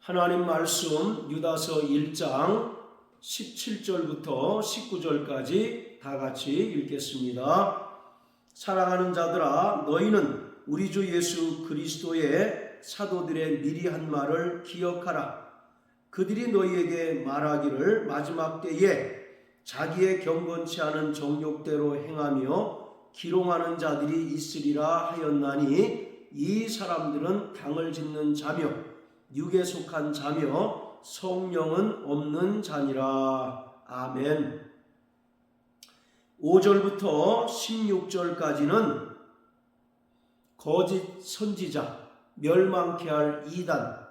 하나님 말씀 유다서 1장 17절부터 19절까지 다 같이 읽겠습니다. 사랑하는 자들아, 너희는 우리 주 예수 그리스도의 사도들의 미리 한 말을 기억하라. 그들이 너희에게 말하기를 마지막 때에 자기의 경건치 않은 정욕대로 행하며 기롱하는 자들이 있으리라 하였나니, 이 사람들은 당을 짓는 자며 육에 속한 자며 성령은 없는 자니라. 아멘. 5절부터 16절까지는 거짓 선지자, 멸망케 할 이단,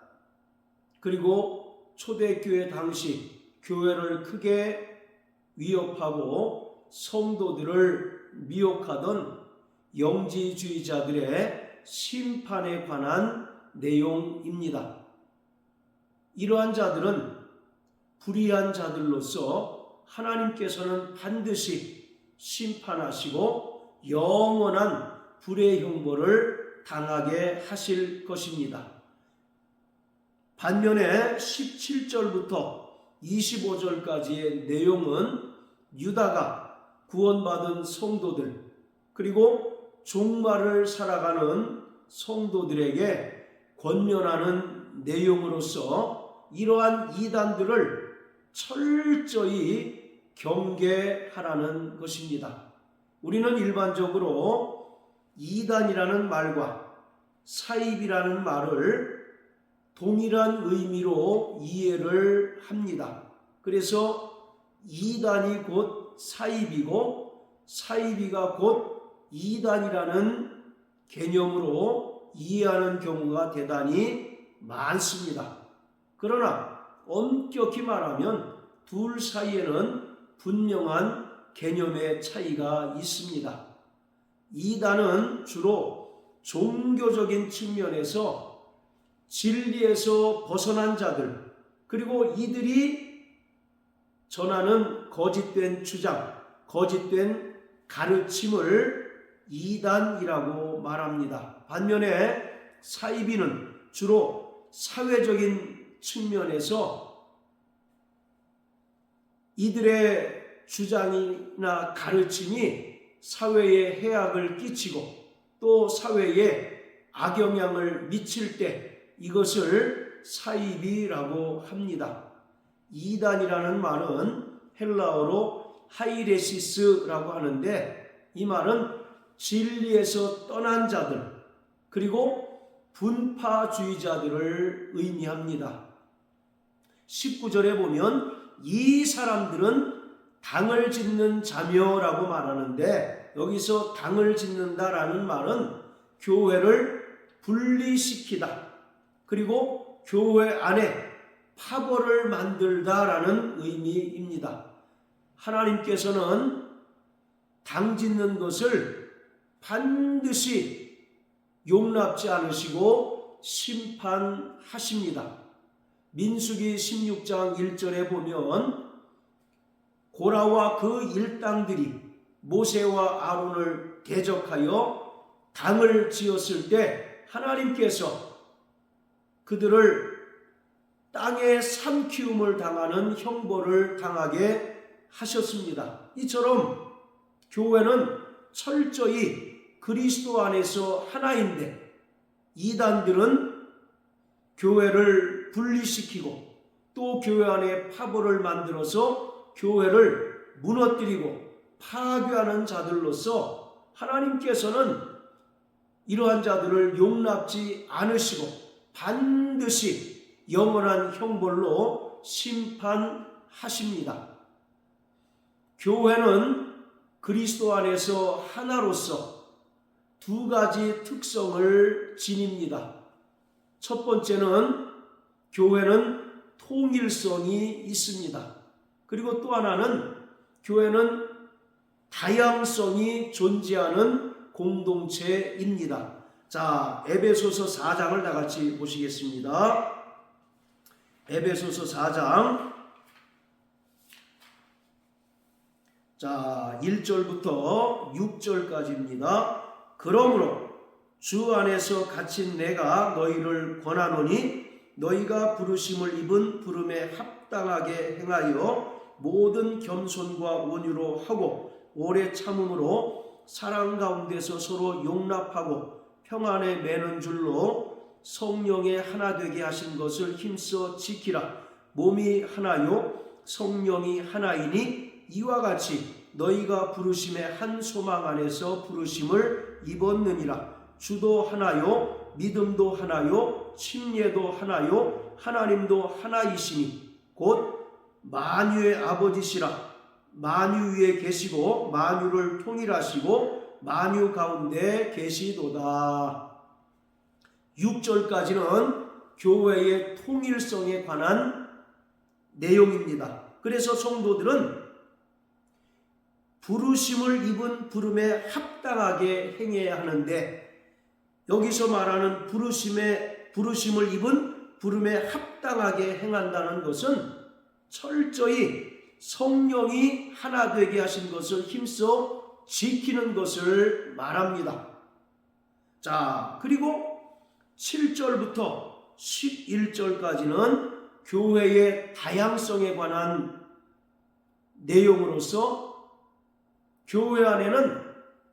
그리고 초대교회 당시 교회를 크게 위협하고 성도들을 미혹하던 영지주의자들의 심판에 관한 내용입니다. 이러한 자들은 불의한 자들로서 하나님께서는 반드시 심판하시고 영원한 불의 형벌을 당하게 하실 것입니다. 반면에 17절부터 25절까지의 내용은 유다가 구원받은 성도들, 그리고 종말을 살아가는 성도들에게 권면하는 내용으로서 이러한 이단들을 철저히 경계하라는 것입니다. 우리는 일반적으로 이단이라는 말과 사입이라는 말을 동일한 의미로 이해를 합니다. 그래서 이단이 곧 사입이고 사입이가 곧 이단이라는 개념으로 이해하는 경우가 대단히 많습니다. 그러나 엄격히 말하면 둘 사이에는 분명한 개념의 차이가 있습니다. 이단은 주로 종교적인 측면에서 진리에서 벗어난 자들, 그리고 이들이 전하는 거짓된 주장, 거짓된 가르침을 이단이라고 말합니다. 반면에 사이비는 주로 사회적인 측면에서 이들의 주장이나 가르침이 사회에 해악을 끼치고 또 사회에 악영향을 미칠 때 이것을 사이비라고 합니다. 이단이라는 말은 헬라어로 하이레시스라고 하는데, 이 말은 진리에서 떠난 자들, 그리고 분파주의자들을 의미합니다. 19절에 보면 이 사람들은 당을 짓는 자며라고 말하는데, 여기서 당을 짓는다라는 말은 교회를 분리시키다, 그리고 교회 안에 파벌을 만들다라는 의미입니다. 하나님께서는 당 짓는 것을 반드시 용납지 않으시고 심판하십니다. 민수기 16장 1절에 보면 고라와 그 일당들이 모세와 아론을 대적하여 당을 지었을 때 하나님께서 그들을 땅에 삼키움을 당하는 형벌을 당하게 하셨습니다. 이처럼 교회는 철저히 그리스도 안에서 하나인데, 이단들은 교회를 분리시키고 또 교회 안에 파벌을 만들어서 교회를 무너뜨리고 파괴하는 자들로서 하나님께서는 이러한 자들을 용납지 않으시고 반드시 영원한 형벌로 심판하십니다. 교회는 그리스도 안에서 하나로서 두 가지 특성을 지닙니다. 첫 번째는 교회는 통일성이 있습니다. 그리고 또 하나는 교회는 다양성이 존재하는 공동체입니다. 자, 에베소서 4장을 다 같이 보시겠습니다. 에베소서 4장 1절부터 6절까지입니다. 그러므로 주 안에서 갇힌 내가 너희를 권하노니 너희가 부르심을 입은 부름에 합당하게 행하여 모든 겸손과 온유로 하고 오래 참음으로 사랑 가운데서 서로 용납하고 평안에 매는 줄로 성령의 하나 되게 하신 것을 힘써 지키라. 몸이 하나요 성령이 하나이니 이와 같이 너희가 부르심의 한 소망 안에서 부르심을 입었느니라. 주도 하나요 믿음도 하나요 침례도 하나요 하나님도 하나이시니 곧 만유의 아버지시라. 만유 위에 계시고 만유를 통일하시고 만유 가운데 계시도다. 6절까지는 교회의 통일성에 관한 내용입니다. 그래서 성도들은 부르심을 입은 부름에 합당하게 행해야 하는데, 여기서 말하는 부르심을 입은 부름에 합당하게 행한다는 것은 철저히 성령이 하나 되게 하신 것을 힘써 지키는 것을 말합니다. 자, 그리고 7절부터 11절까지는 교회의 다양성에 관한 내용으로서 교회 안에는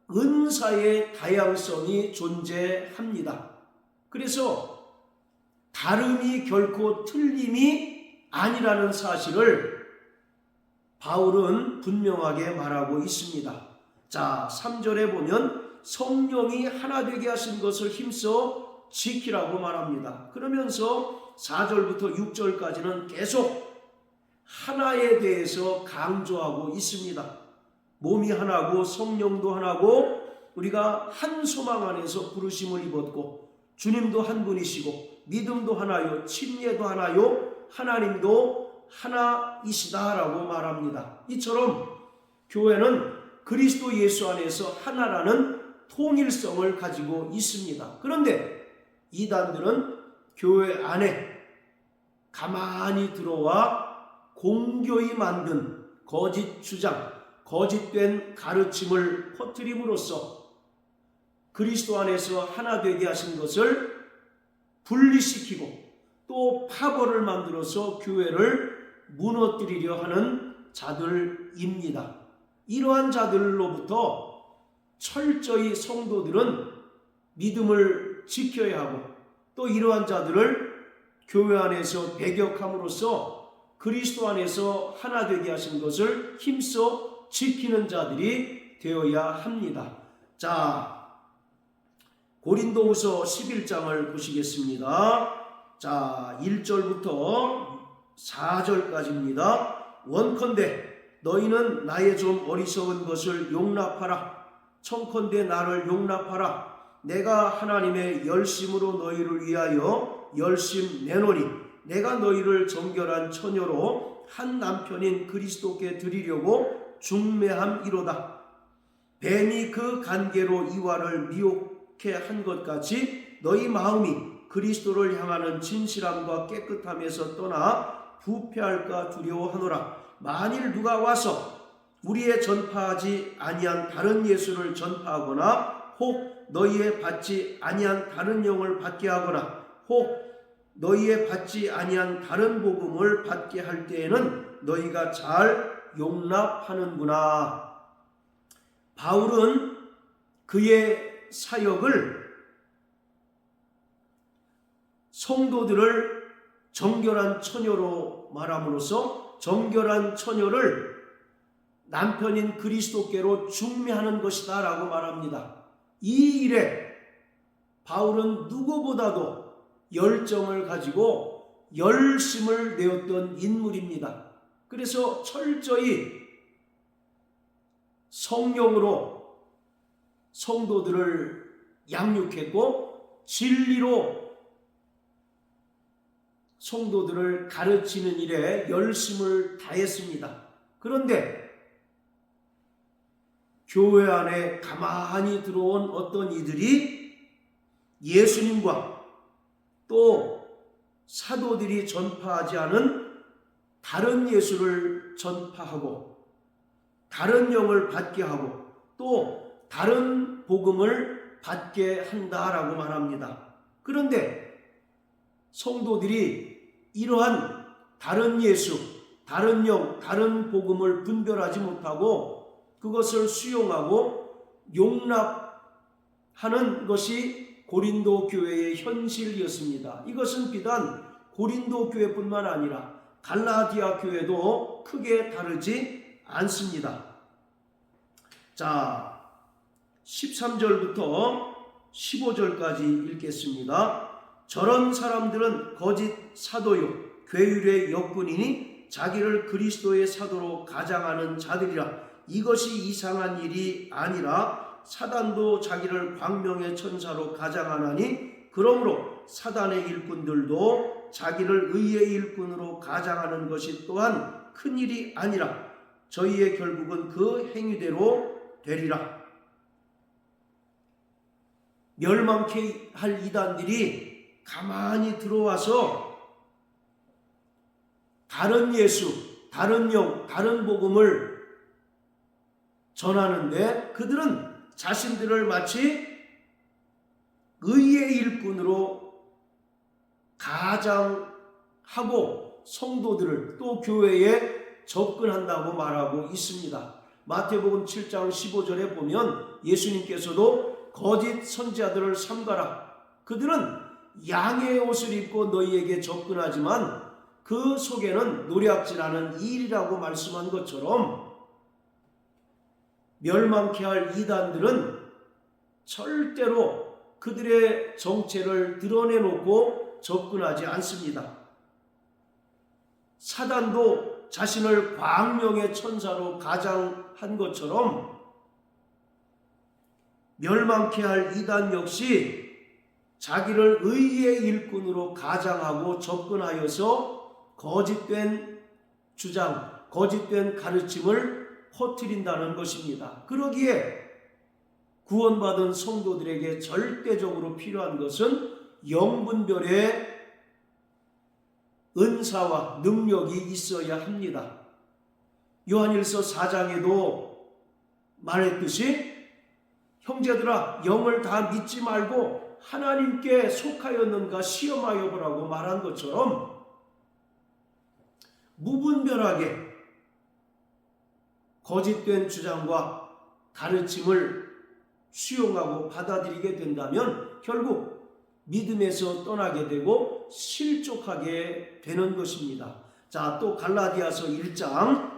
은사의 다양성이 존재합니다. 그래서 다름이 결코 틀림이 아니라는 사실을 바울은 분명하게 말하고 있습니다. 자, 3절에 보면 성령이 하나 되게 하신 것을 힘써 지키라고 말합니다. 그러면서 4절부터 6절까지는 계속 하나에 대해서 강조하고 있습니다. 몸이 하나고 성령도 하나고 우리가 한 소망 안에서 부르심을 입었고 주님도 한 분이시고 믿음도 하나요 침례도 하나요 하나님도 하나이시다라고 말합니다. 이처럼 교회는 그리스도 예수 안에서 하나라는 통일성을 가지고 있습니다. 그런데 이단들은 교회 안에 가만히 들어와 공교히 만든 거짓 주장, 거짓된 가르침을 퍼뜨림으로써 그리스도 안에서 하나 되게 하신 것을 분리시키고 또 파벌을 만들어서 교회를 무너뜨리려 하는 자들입니다. 이러한 자들로부터 철저히 성도들은 믿음을 지켜야 하고 또 이러한 자들을 교회 안에서 배격함으로써 그리스도 안에서 하나 되게 하신 것을 힘써 지키는 자들이 되어야 합니다. 자, 고린도후서 11장을 보시겠습니다. 자, 1절부터 4절까지입니다. 원컨대 너희는 나의 좀 어리석은 것을 용납하라. 청컨대 나를 용납하라. 내가 하나님의 열심으로 너희를 위하여 열심 내노니 내가 너희를 정결한 처녀로 한 남편인 그리스도께 드리려고 중매함이로다. 뱀이 그 간계로 이와를 미혹해 한 것 같이 너희 마음이 그리스도를 향하는 진실함과 깨끗함에서 떠나 부패할까 두려워하노라. 만일 누가 와서 우리의 전파하지 아니한 다른 예수를 전파하거나 혹 너희의 받지 아니한 다른 영을 받게 하거나 혹 너희의 받지 아니한 다른 복음을 받게 할 때에는 너희가 잘 용납하는구나. 바울은 그의 사역을 성도들을 정결한 처녀로 말함으로써 정결한 처녀를 남편인 그리스도께로 중매하는 것이다 라고 말합니다. 이 일에 바울은 누구보다도 열정을 가지고 열심을 내었던 인물입니다. 그래서 철저히 성령으로 성도들을 양육했고 진리로 성도들을 가르치는 일에 열심을 다했습니다. 그런데 교회 안에 가만히 들어온 어떤 이들이 예수님과 또 사도들이 전파하지 않은 다른 예수를 전파하고 다른 영을 받게 하고 또 다른 복음을 받게 한다라고 말합니다. 그런데 성도들이 이러한 다른 예수, 다른 영, 다른 복음을 분별하지 못하고 그것을 수용하고 용납하는 것이 고린도 교회의 현실이었습니다. 이것은 비단 고린도 교회뿐만 아니라 갈라디아 교회도 크게 다르지 않습니다. 자, 13절부터 15절까지 읽겠습니다. 저런 사람들은 거짓 사도요 괴율의 역군이니 자기를 그리스도의 사도로 가장하는 자들이라. 이것이 이상한 일이 아니라 사단도 자기를 광명의 천사로 가장하나니 그러므로 사단의 일꾼들도 자기를 의의 일꾼으로 가장하는 것이 또한 큰 일이 아니라 저희의 결국은 그 행위대로 되리라. 멸망케 할 이단들이 가만히 들어와서 다른 예수, 다른 영, 다른 복음을 전하는데 그들은 자신들을 마치 의의 일꾼으로 가장하고 성도들을 또 교회에 접근한다고 말하고 있습니다. 마태복음 7장 15절에 보면 예수님께서도 거짓 선지자들을 삼가라. 그들은 양의 옷을 입고 너희에게 접근하지만 그 속에는 노략질하는 일이라고 말씀한 것처럼 멸망케 할 이단들은 절대로 그들의 정체를 드러내놓고 접근하지 않습니다. 사단도 자신을 광명의 천사로 가장한 것처럼 멸망케 할 이단 역시 자기를 의의 일꾼으로 가장하고 접근하여서 거짓된 주장, 거짓된 가르침을 퍼뜨린다는 것입니다. 그러기에 구원받은 성도들에게 절대적으로 필요한 것은 영분별의 은사와 능력이 있어야 합니다. 요한일서 4장에도 말했듯이 형제들아 영을 다 믿지 말고 하나님께 속하였는가 시험하여 보라고 말한 것처럼 무분별하게 거짓된 주장과 가르침을 수용하고 받아들이게 된다면 결국 믿음에서 떠나게 되고 실족하게 되는 것입니다. 자, 또 갈라디아서 1장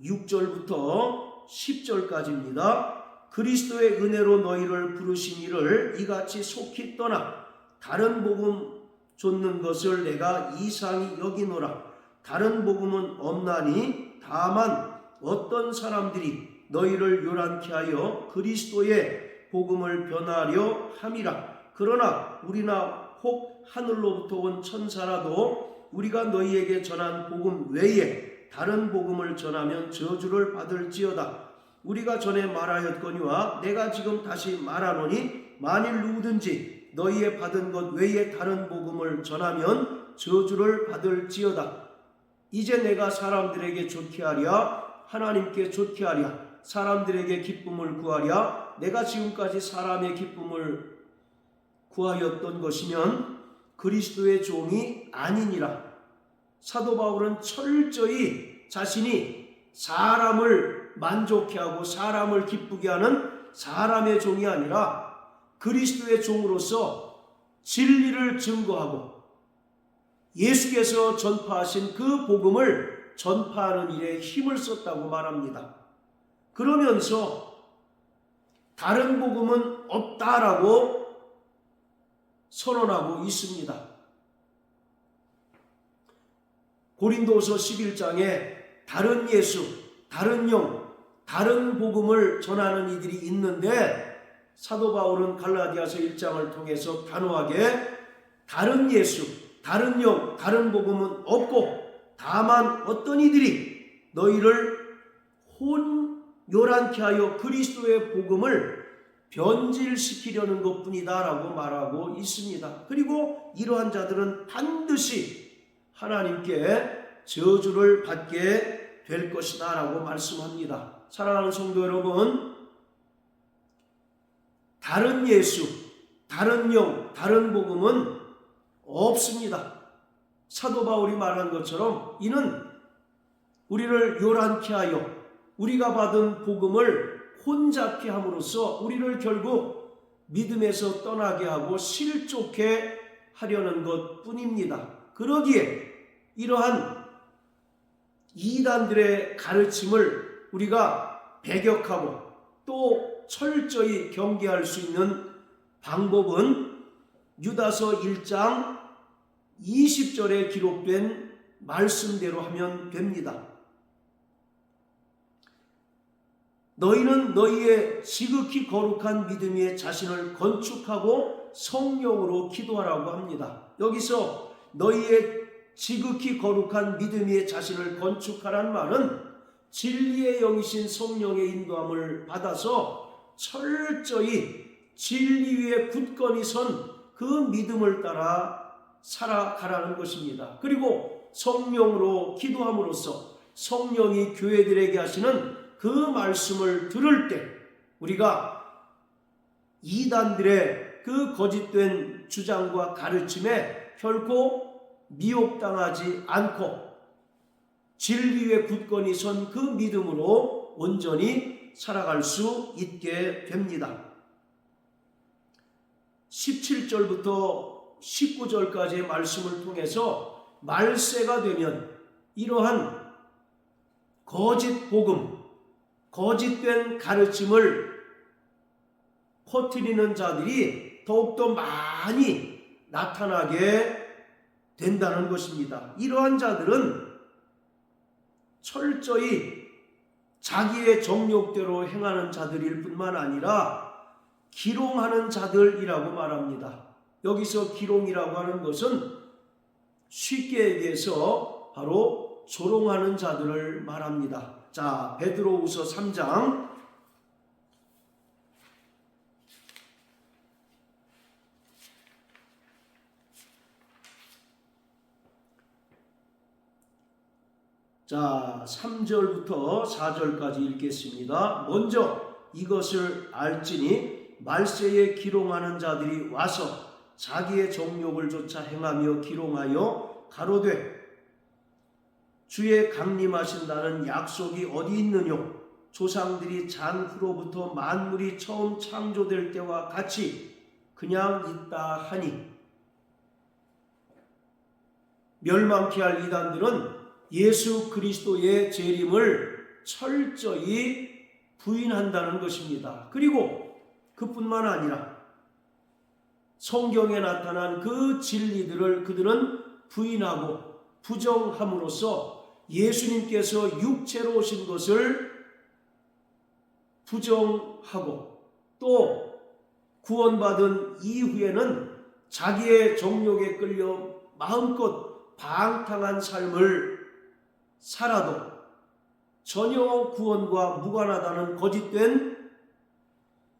6절부터 10절까지입니다. 그리스도의 은혜로 너희를 부르신 이를 이같이 속히 떠나 다른 복음 좇는 것을 내가 이상히 여기노라. 다른 복음은 없나니 다만 어떤 사람들이 너희를 요란케 하여 그리스도의 복음을 변하려 함이라. 그러나 우리나 혹 하늘로부터 온 천사라도 우리가 너희에게 전한 복음 외에 다른 복음을 전하면 저주를 받을지어다. 우리가 전에 말하였거니와 내가 지금 다시 말하노니 만일 누구든지 너희의 받은 것 외에 다른 복음을 전하면 저주를 받을지어다. 이제 내가 사람들에게 좋게 하랴 하나님께 좋게 하랴 사람들에게 기쁨을 구하랴 내가 지금까지 사람의 기쁨을 구하였던 것이면 그리스도의 종이 아니니라. 사도 바울은 철저히 자신이 사람을 만족해 하고 사람을 기쁘게 하는 사람의 종이 아니라 그리스도의 종으로서 진리를 증거하고 예수께서 전파하신 그 복음을 전파하는 일에 힘을 썼다고 말합니다. 그러면서 다른 복음은 없다라고 선언하고 있습니다. 고린도서 11장에 다른 예수, 다른 영, 다른 복음을 전하는 이들이 있는데 사도 바울은 갈라디아서 1장을 통해서 단호하게 다른 예수, 다른 영, 다른 복음은 없고 다만 어떤 이들이 너희를 혼요란케 하여 그리스도의 복음을 변질시키려는 것뿐이다 라고 말하고 있습니다. 그리고 이러한 자들은 반드시 하나님께 저주를 받게 될 것이다 라고 말씀합니다. 사랑하는 성도 여러분, 다른 예수, 다른 영, 다른 복음은 없습니다. 사도 바울이 말한 것처럼 이는 우리를 요란케 하여 우리가 받은 복음을 혼잡케 함으로써 우리를 결국 믿음에서 떠나게 하고 실족해 하려는 것뿐입니다. 그러기에 이러한 이단들의 가르침을 우리가 배격하고 또 철저히 경계할 수 있는 방법은 유다서 1장 20절에 기록된 말씀대로 하면 됩니다. 너희는 너희의 지극히 거룩한 믿음 위에 자신을 건축하고 성령으로 기도하라고 합니다. 여기서 너희의 지극히 거룩한 믿음 위에 자신을 건축하란 말은 진리의 영이신 성령의 인도함을 받아서 철저히 진리 위에 굳건히 선 그 믿음을 따라 살아가라는 것입니다. 그리고 성령으로 기도함으로써 성령이 교회들에게 하시는 그 말씀을 들을 때 우리가 이단들의 그 거짓된 주장과 가르침에 결코 미혹당하지 않고 진리 위에 굳건히 선 그 믿음으로 온전히 살아갈 수 있게 됩니다. 17절부터 19절까지의 말씀을 통해서 말세가 되면 이러한 거짓 복음, 거짓된 가르침을 퍼뜨리는 자들이 더욱더 많이 나타나게 된다는 것입니다. 이러한 자들은 철저히 자기의 정욕대로 행하는 자들일 뿐만 아니라 기롱하는 자들이라고 말합니다. 여기서 기롱이라고 하는 것은 쉽게 얘기해서 바로 조롱하는 자들을 말합니다. 자, 베드로후서 3장 3절부터 4절까지 읽겠습니다. 먼저 이것을 알지니 말세에 기롱하는 자들이 와서 자기의 정욕을 조차 행하며 기롱하여 가로되 주의 강림하신다는 약속이 어디 있느뇨? 조상들이 장후로부터 만물이 처음 창조될 때와 같이 그냥 있다 하니 멸망케 할 이단들은 예수 그리스도의 재림을 철저히 부인한다는 것입니다. 그리고 그뿐만 아니라 성경에 나타난 그 진리들을 그들은 부인하고 부정함으로써 예수님께서 육체로 오신 것을 부정하고 또 구원받은 이후에는 자기의 정욕에 끌려 마음껏 방탕한 삶을 살아도 전혀 구원과 무관하다는 거짓된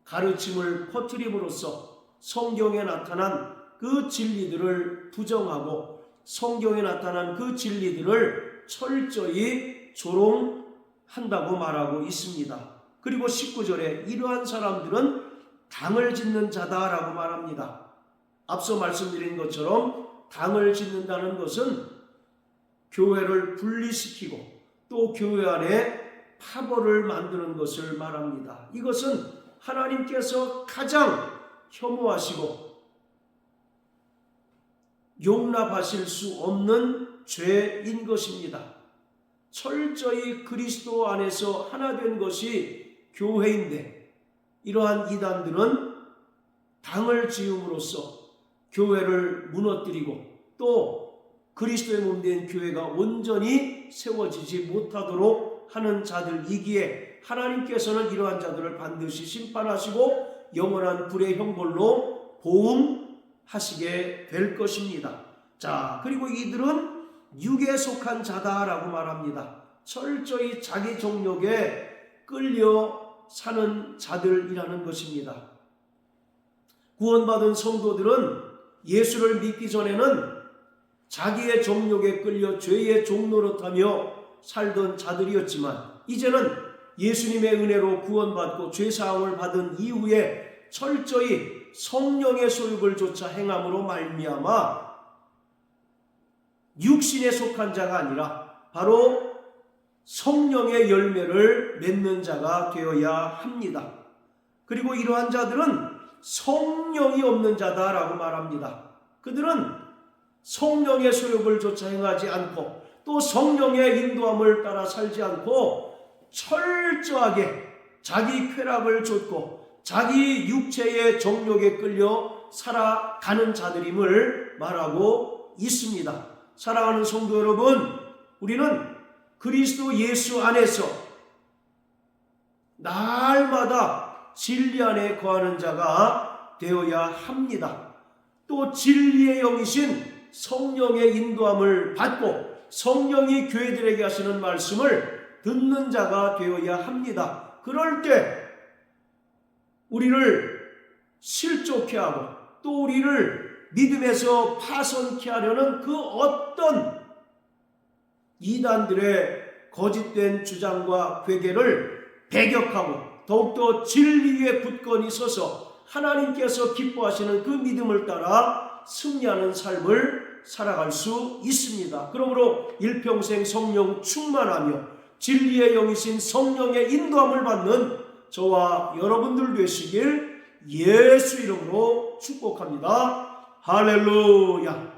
가르침을 퍼뜨림으로써 성경에 나타난 그 진리들을 부정하고 성경에 나타난 그 진리들을 철저히 조롱한다고 말하고 있습니다. 그리고 19절에 이러한 사람들은 당을 짓는 자다라고 말합니다. 앞서 말씀드린 것처럼 당을 짓는다는 것은 교회를 분리시키고 또 교회 안에 파벌을 만드는 것을 말합니다. 이것은 하나님께서 가장 혐오하시고 용납하실 수 없는 죄인 것입니다. 철저히 그리스도 안에서 하나 된 것이 교회인데 이러한 이단들은 당을 지음으로써 교회를 무너뜨리고 또 그리스도의 몸된 교회가 온전히 세워지지 못하도록 하는 자들이기에 하나님께서는 이러한 자들을 반드시 심판하시고 영원한 불의 형벌로 보응하시게 될 것입니다. 자, 그리고 이들은 육에 속한 자다라고 말합니다. 철저히 자기 정욕에 끌려 사는 자들이라는 것입니다. 구원받은 성도들은 예수를 믿기 전에는 자기의 정욕에 끌려 죄의 종노릇하며 살던 자들이었지만 이제는 예수님의 은혜로 구원받고 죄사함을 받은 이후에 철저히 성령의 소욕을 조차 행함으로 말미암아 육신에 속한 자가 아니라 바로 성령의 열매를 맺는 자가 되어야 합니다. 그리고 이러한 자들은 성령이 없는 자다라고 말합니다. 그들은 성령의 소욕을 조차 행하지 않고 또 성령의 인도함을 따라 살지 않고 철저하게 자기 쾌락을 좇고 자기 육체의 정욕에 끌려 살아가는 자들임을 말하고 있습니다. 사랑하는 성도 여러분, 우리는 그리스도 예수 안에서 날마다 진리 안에 거하는 자가 되어야 합니다. 또 진리의 영이신 성령의 인도함을 받고 성령이 교회들에게 하시는 말씀을 듣는 자가 되어야 합니다. 그럴 때 우리를 실족케 하고 또 우리를 믿음에서 파손케 하려는 그 어떤 이단들의 거짓된 주장과 괴계를 배격하고 더욱더 진리 위에 굳건히 서서 하나님께서 기뻐하시는 그 믿음을 따라 승리하는 삶을 살아갈 수 있습니다. 그러므로 일평생 성령 충만하며 진리의 영이신 성령의 인도함을 받는 저와 여러분들 되시길 예수 이름으로 축복합니다. 할렐루야.